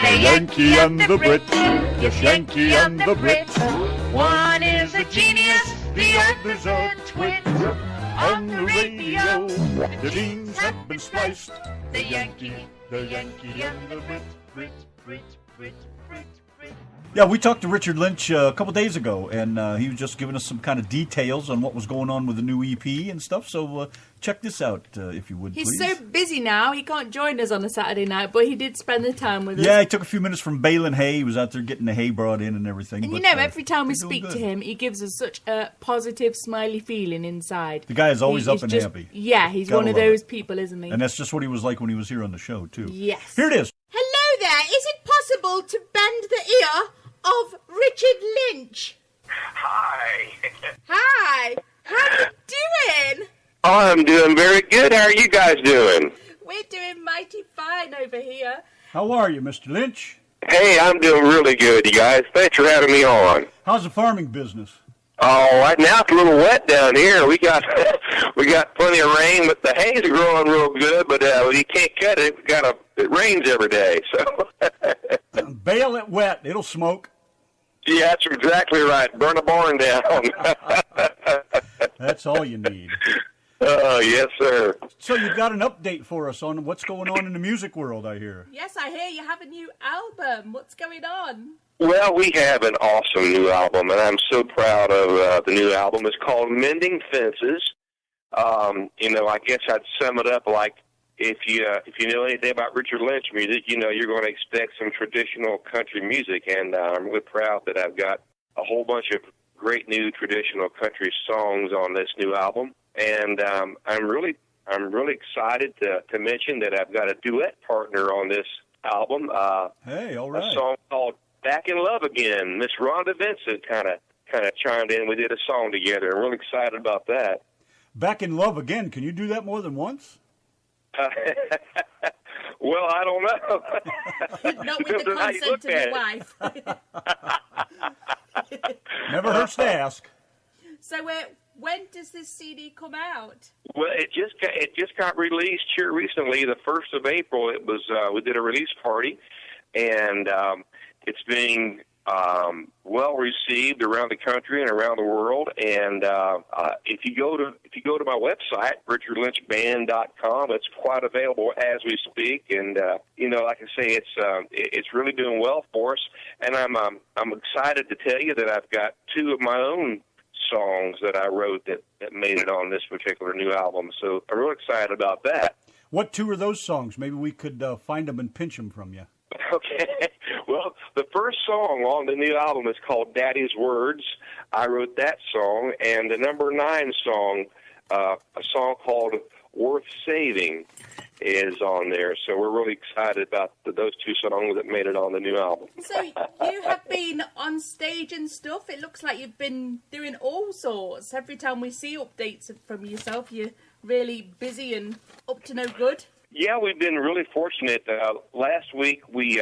The Yankee and the Brit. Yes, Yankee and the Brit. One is a genius, the other's a twit. On the radio, the genes have been spliced. The Yankee and the Brit, Brit, Brit, Brit, Brit, Brit. Yeah, we talked to Richard Lynch a couple days ago, and he was just giving us some kind of details on what was going on with the new EP and stuff. So check this out, if you would, He's please. so busy now, he can't join us on a Saturday night, but he did spend the time with us. Yeah, he took a few minutes from baling hay. He was out there getting the hay brought in and everything. And but, you know, every time we he's doing speak to good. him, he gives us such a positive, smiley feeling inside. The guy is always He up is and just- happy. Yeah, he's Gotta one of love those it. people, isn't he? And that's just what he was like when he was here on the show, too. Yes. Here it is. Hello there. Is it possible to bend the ear of Richard Lynch? Hi. Hi. How you doing? I'm doing very good. How are you guys doing? We're doing mighty fine over here. How are you, Mr. Lynch? Hey, I'm doing really good, you guys. Thanks for having me on. How's the farming business? Oh, right now it's a little wet down here. We got plenty of rain, but the hay's are growing real good. But you can't cut it. It rains every day, so. Bale it wet. It'll smoke. Yeah, that's exactly right. Burn a barn down. That's all you need. Oh, yes, sir. So you've got an update for us on what's going on in the music world, I hear. Yes, I hear you have a new album. What's going on? Well, we have an awesome new album, and I'm so proud of the new album. It's called Mending Fences. I guess I'd sum it up like if you know anything about Richard Lynch music, you're going to expect some traditional country music, and I'm really proud that I've got a whole bunch of great new traditional country songs on this new album. And I'm really excited to mention that I've got a duet partner on this album. Hey, all right. A song called Back in Love Again. Miss Rhonda Vincent kind of chimed in. We did a song together. I'm really excited about that. Back in Love Again. Can you do that more than once? Well, I don't know. Not with the consent of your wife. Never hurts to ask. So when does this CD come out? Well, it just got released here recently, the 1st of April. It was we did a release party, and it's being well received around the country and around the world. And if you go to my website, richardlynchband.com, it's quite available as we speak. And like I say, it's really doing well for us. And I'm excited to tell you that I've got 2 of my own songs that I wrote that made it on this particular new album. So I'm real excited about that. What 2 are those songs? Maybe we could find them and pinch them from you. Okay. Well, the first song on the new album is called Daddy's Words. I wrote that song. And the number 9 song, a song called Worth Saving, is on there. So we're really excited about those 2 songs that made it on the new album. So you have been on stage and stuff. It looks like you've been doing all sorts. Every time we see updates from yourself, you're really busy and up to no good. Yeah, we've been really fortunate. Last week we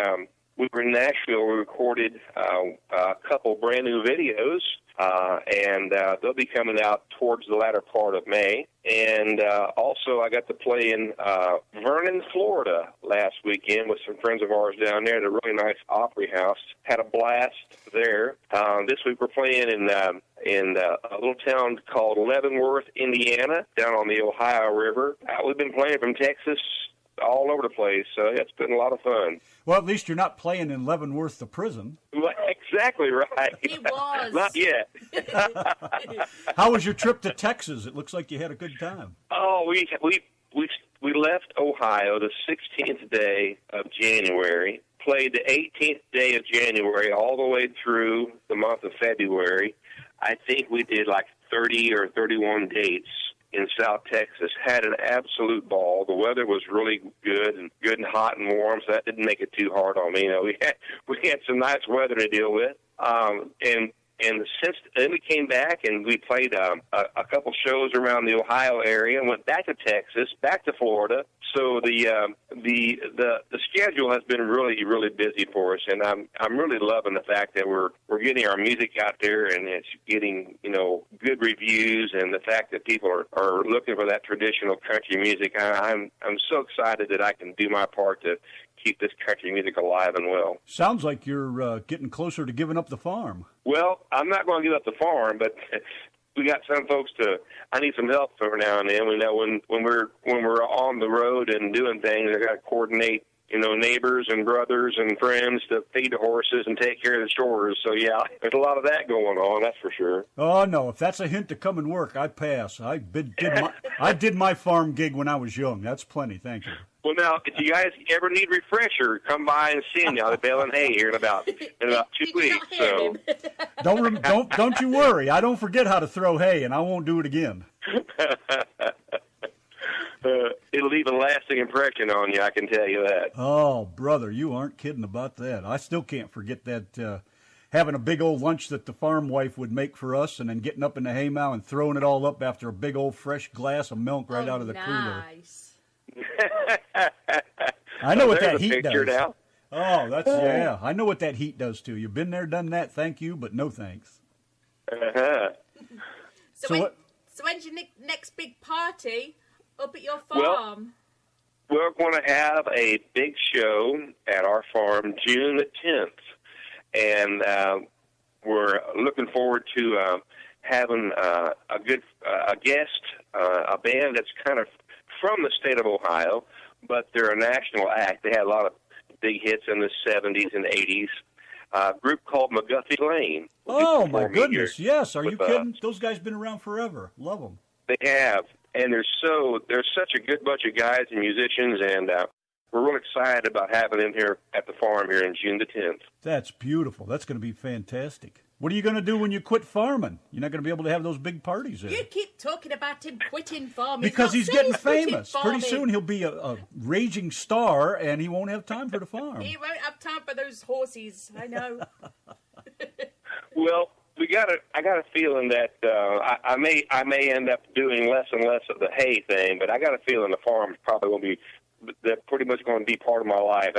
were in Nashville. We recorded a couple brand new videos, and they'll be coming out towards the latter part of May. And also I got to play in Vernon, Florida last weekend with some friends of ours down there at a really nice Opry House. Had a blast there. This week we're playing in a little town called Leavenworth, Indiana, down on the Ohio River. We've been playing from Texas all over the place, so it's been a lot of fun. Well, at least you're not playing in Leavenworth, the prison. Well, exactly right. It was. Not yet. How was your trip to Texas? It looks like you had a good time. Oh, we left Ohio the 16th day of January, played the 18th day of January all the way through the month of February. I think we did like 30 or 31 dates in South Texas. Had an absolute ball. The weather was really good and hot and warm, so that didn't make it too hard on me. We had some nice weather to deal with. And since then we came back and we played a couple shows around the Ohio area and went back to Texas, back to Florida. So the schedule has been really, really busy for us, and I'm really loving the fact that we're getting our music out there and it's getting good reviews, and the fact that people are looking for that traditional country music. I'm so excited that I can do my part to keep this country music alive and well. Sounds like you're getting closer to giving up the farm. Well, I'm not going to give up the farm, but we got some folks I need some help every now and then. We know when we're on the road and doing things, I got to coordinate, neighbors and brothers and friends to feed the horses and take care of the chores. So, yeah, there's a lot of that going on, that's for sure. Oh, no, if that's a hint to come and work, I pass. I did my farm gig when I was young. That's plenty, thank you. Well, now, if you guys ever need refresher, come by and see me. I'll be baling hay here in about 2 weeks. So don't you worry. I don't forget how to throw hay, and I won't do it again. It'll leave a lasting impression on you, I can tell you that. Oh, brother, you aren't kidding about that. I still can't forget that having a big old lunch that the farm wife would make for us and then getting up in the haymow and throwing it all up after a big old fresh glass of milk right out of the cooler. Nice. I know what that heat does. Now. Oh, yeah. I know what that heat does to you. Been there, done that. Thank you, but no thanks. Uh-huh. So when's your next big party up at your farm? Well, we're going to have a big show at our farm June the 10th, and we're looking forward to having a guest, a band that's kind of from the state of Ohio, but they're a national act. They had a lot of big hits in the 70s and 80s. A group called McGuffey Lane. Oh, my goodness, yes. Are you kidding? Those guys been around forever. Love them. They have, and they're such a good bunch of guys and musicians, and we're real excited about having them here at the farm here in June the 10th. That's beautiful. That's going to be fantastic. What are you going to do when you quit farming? You're not going to be able to have those big parties there. You keep talking about him quitting farming. Because he's getting famous. Pretty soon he'll be a raging star, and he won't have time for the farm. He won't have time for those horses. I know. Well, I got a feeling that I may end up doing less and less of the hay thing, but I got a feeling the farm's probably going to be pretty much going to be part of my life.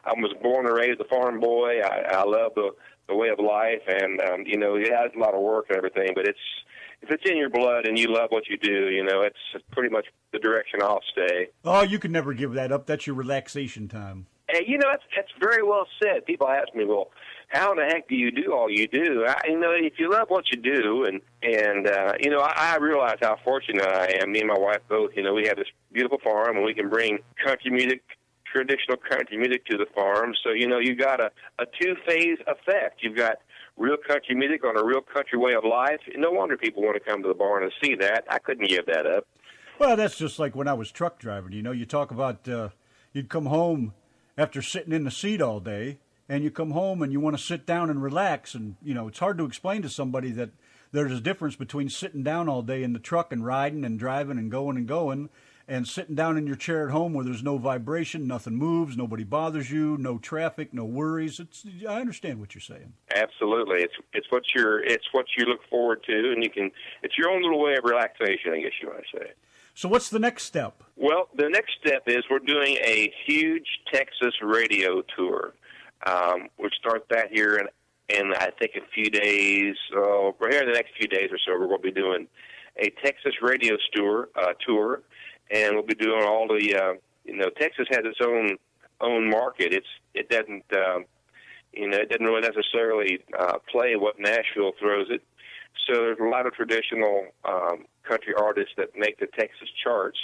I was born and raised a farm boy. I love the way of life, and it has a lot of work and everything, but if it's in your blood and you love what you do, it's pretty much the direction I'll stay. Oh, you can never give that up. That's your relaxation time. And that's very well said. People ask me, well, how the heck do you do all you do? If you love what you do, and I realize how fortunate I am. Me and my wife both. We have this beautiful farm, and we can bring country music, traditional country music to the farm. So, you got a two-phase effect. You've got real country music on a real country way of life. No wonder people want to come to the barn and see that. I couldn't give that up. Well, that's just like when I was truck driving. You talk about you'd come home after sitting in the seat all day, and you come home and you want to sit down and relax. And, it's hard to explain to somebody that there's a difference between sitting down all day in the truck and riding and driving and going, and sitting down in your chair at home where there's no vibration, nothing moves, nobody bothers you, no traffic, no worries. I understand what you're saying. Absolutely, it's what you look forward to, and it's your own little way of relaxation, I guess you want to say. So what's the next step? Well, the next step is we're doing a huge Texas radio tour. We'll start that here in I think a few days. We're here in the next few days or so. We're going to be doing a Texas radio tour. And we'll be doing all the, Texas has its own market. It doesn't really necessarily play what Nashville throws it. So there's a lot of traditional country artists that make the Texas charts.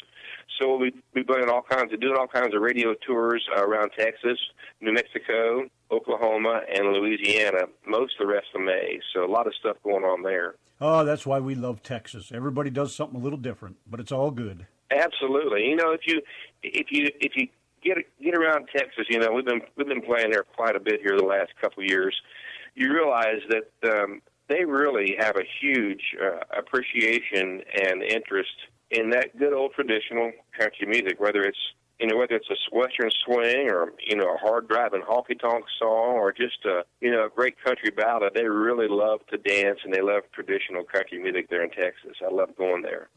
So we'll be doing all kinds of radio tours around Texas, New Mexico, Oklahoma, and Louisiana, most of the rest of May. So a lot of stuff going on there. Oh, that's why we love Texas. Everybody does something a little different, but it's all good. Absolutely. If you get around Texas, we've been playing there quite a bit here the last couple of years. You realize that they really have a huge appreciation and interest in that good old traditional country music, whether it's a western swing or a hard driving honky tonk song or just a great country ballad. They really love to dance, and they love traditional country music there in Texas. I love going there.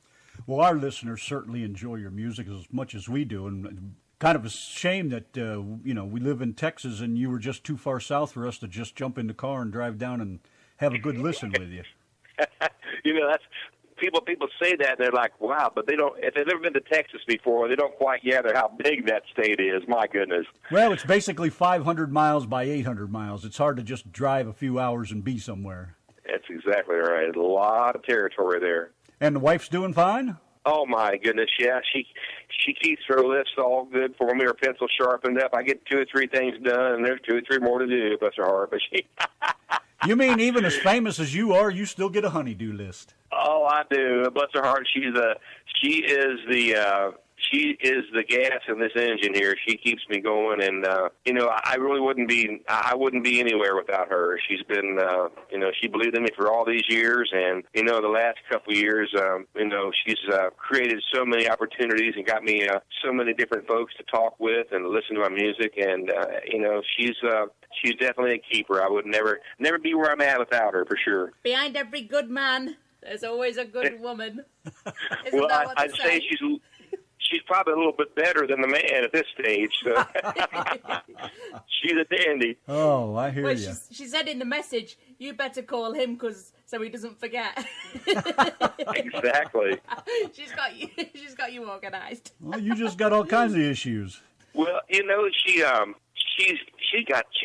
Well, our listeners certainly enjoy your music as much as we do, and kind of a shame that, we live in Texas and you were just too far south for us to just jump in the car and drive down and have a good listen with you. people say that, and they're like, wow, but they don't. If they've never been to Texas before, they don't quite gather how big that state is. My goodness. Well, it's basically 500 miles by 800 miles. It's hard to just drive a few hours and be somewhere. That's exactly right. A lot of territory there. And the wife's doing fine? Oh my goodness, yeah. She keeps her list all good for me. Her pencil sharpened up. I get 2 or 3 things done, and there's 2 or 3 more to do. Bless her heart. But she. You mean even as famous as you are, you still get a honey-do list? Oh, I do. Bless her heart. She is the gas in this engine here. She keeps me going, and I really wouldn't be anywhere without her. She's been she believed in me for all these years, and the last couple of years, she's created so many opportunities and got me so many different folks to talk with and listen to my music, and she's definitely a keeper. I would never be where I'm at without her, for sure. Behind every good man, there's always a good woman. Well, I'd say she's probably a little bit better than the man at this stage. So. She's a dandy. Oh, I hear you. She said in the message, you better call him so he doesn't forget. Exactly. She's got you organized. Well, you just got all kinds of issues. Well, she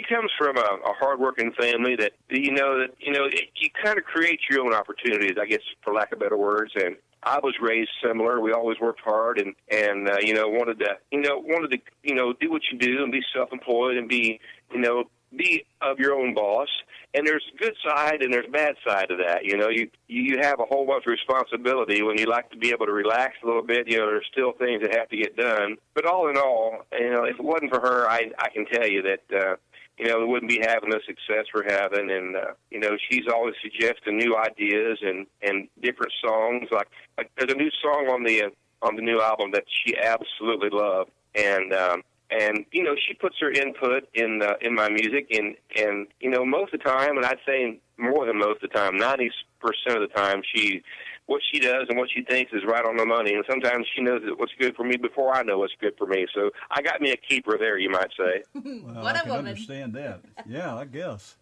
comes from a hardworking family that you kind of create your own opportunities, I guess, for lack of better words. And I was raised similar. We always worked hard and wanted to do what you do and be self-employed and be of your own boss. And there's a good side and there's a bad side to that. You have a whole bunch of responsibility when you like to be able to relax a little bit. There's still things that have to get done. But all in all, if it wasn't for her, I can tell you that, we wouldn't be having the success we're having. And, she's always suggesting new ideas and different songs. Like there's a new song on the new album that she absolutely loved. And she puts her input in my music, and most of the time, and I'd say more than most of the time, 90% of the time, what she does and what she thinks is right on the money. And sometimes she knows what's good for me before I know what's good for me. So I got me a keeper there, you might say. Well, What I a can woman. understand that. Yeah, I guess.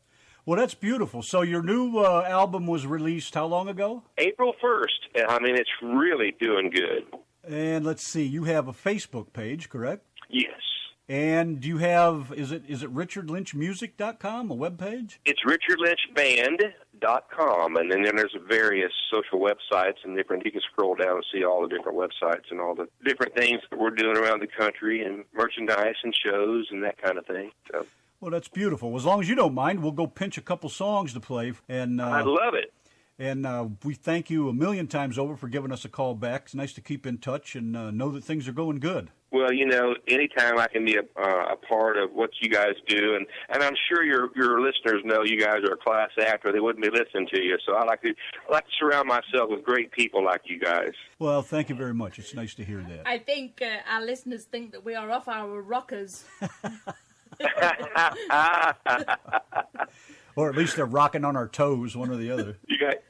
Well, that's beautiful. So your new album was released how long ago? April 1st. I mean, it's really doing good. And let's see, you have a Facebook page, correct? Yes. And you have, is it richardlynchmusic.com, a webpage? It's richardlynchband.com, and then there's various social websites and different. You can scroll down and see all the different websites and all the different things that we're doing around the country and merchandise and shows and that kind of thing. So. Well, that's beautiful. As long as you don't mind, we'll go pinch a couple songs to play. And I love it. And we thank you a million times over for giving us a call back. It's nice to keep in touch and know that things are going good. Well, anytime I can be a part of what you guys do, and I'm sure your listeners know you guys are a class act, or they wouldn't be listening to you. So I like to surround myself with great people like you guys. Well, thank you very much. It's nice to hear that. I think our listeners think that we are off our rockers. Or at least they're rocking on our toes, one or the other.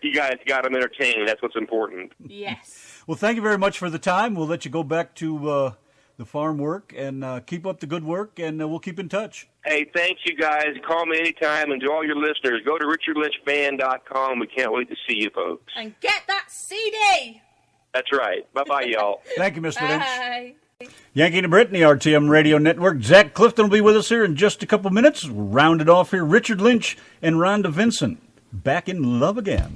You guys got them entertained. That's what's important. Yes. Well, thank you very much for the time. We'll let you go back to the farm work and keep up the good work, and we'll keep in touch. Hey, thanks, you guys. Call me anytime, and to all your listeners, go to richardlynchband.com. We can't wait to see you folks. And get that CD. That's right. Bye-bye, y'all. Thank you, Mr. Lynch. Bye. Yanki and Brit in the RTM Radio Network. Zach Clifton will be with us here in just a couple minutes. We'll round it off here. Richard Lynch and Rhonda Vincent. Back in love again.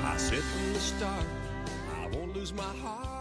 I said from the start, I won't lose my heart.